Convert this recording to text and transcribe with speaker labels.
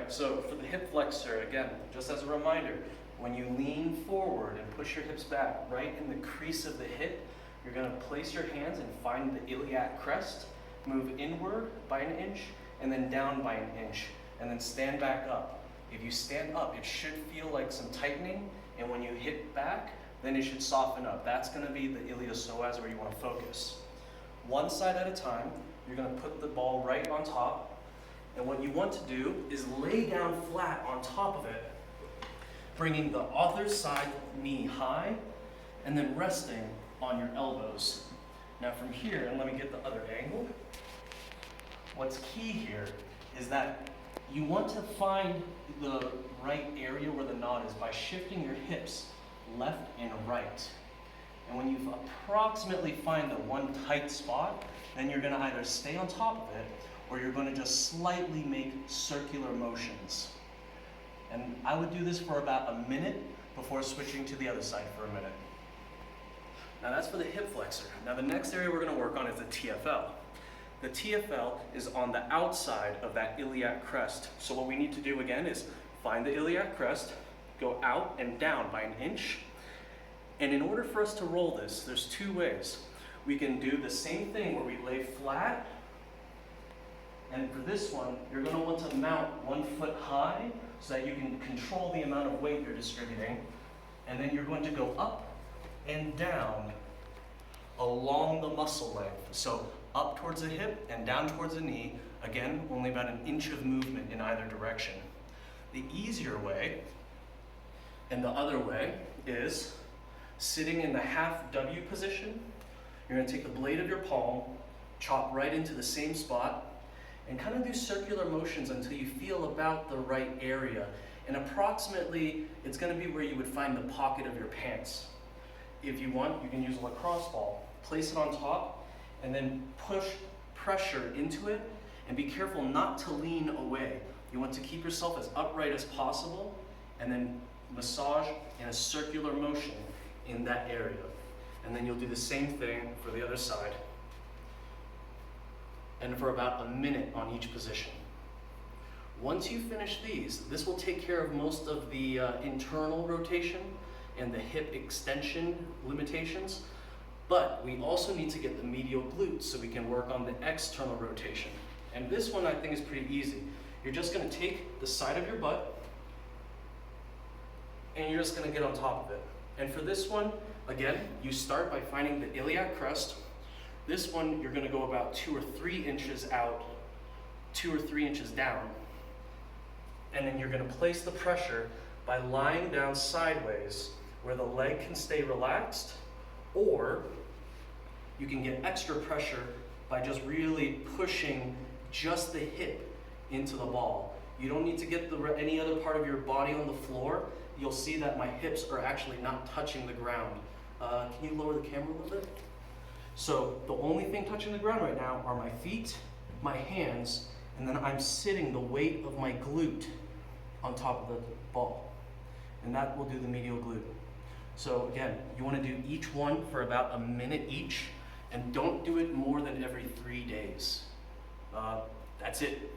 Speaker 1: right, so for the hip flexor, again, just as a reminder, when you lean forward and push your hips back, right in the crease of the hip, you're going to place your hands and find the iliac crest, move inward by an inch, and then down by an inch, and then stand back up. If you stand up, it should feel like some tightening, and when you hit back, then it should soften up. That's going to be the iliopsoas where you want to focus. One side at a time, you're going to put the ball right on top, and what you want to do is lay down flat on top of it, bringing the other side knee high, and then resting on your elbows. Now from here, and let me get the other angle, what's key here is that you want to find the right area where the knot is by shifting your hips left and right. And when you approximately find the one tight spot, then you're going to either stay on top of it or you're going to just slightly make circular motions. And I would do this for about a minute before switching to the other side for a minute. Now that's for the hip flexor. Now the next area we're going to work on is the TFL. The TFL is on the outside of that iliac crest. So what we need to do again is find the iliac crest, go out and down by an inch. And in order for us to roll this, there's two ways. We can do the same thing where we lay flat. And for this one, you're going to want to mount 1 foot high so that you can control the amount of weight you're distributing. And then you're going to go up and down along the muscle length. So up towards the hip and down towards the knee. Again, only about an inch of movement in either direction. The easier way and the other way is sitting in the half W position. You're going to take the blade of your palm, chop right into the same spot, and kind of do circular motions until you feel about the right area. And approximately, it's going to be where you would find the pocket of your pants. If you want, you can use a lacrosse ball. Place it on top, and then push pressure into it, and be careful not to lean away. You want to keep yourself as upright as possible, and then massage in a circular motion in that area. And then you'll do the same thing for the other side. And for about a minute on each position. Once you finish these, this will take care of most of the internal rotation and the hip extension limitations, but we also need to get the medial glutes so we can work on the external rotation. And this one I think is pretty easy. You're just going to take the side of your butt and you're just going to get on top of it. And for this one, again, you start by finding the iliac crest. This one, you're going to go about 2 or 3 inches out, 2 or 3 inches down. And then you're going to place the pressure by lying down sideways where the leg can stay relaxed, or you can get extra pressure by just really pushing just the hip into the ball. You don't need to get any other part of your body on the floor. You'll see that my hips are actually not touching the ground. Can you lower the camera a little bit? So the only thing touching the ground right now are my feet, my hands, and then I'm sitting the weight of my glute on top of the ball. And that will do the medial glute. So again, you want to do each one for about a minute each, and don't do it more than every 3 days. That's it.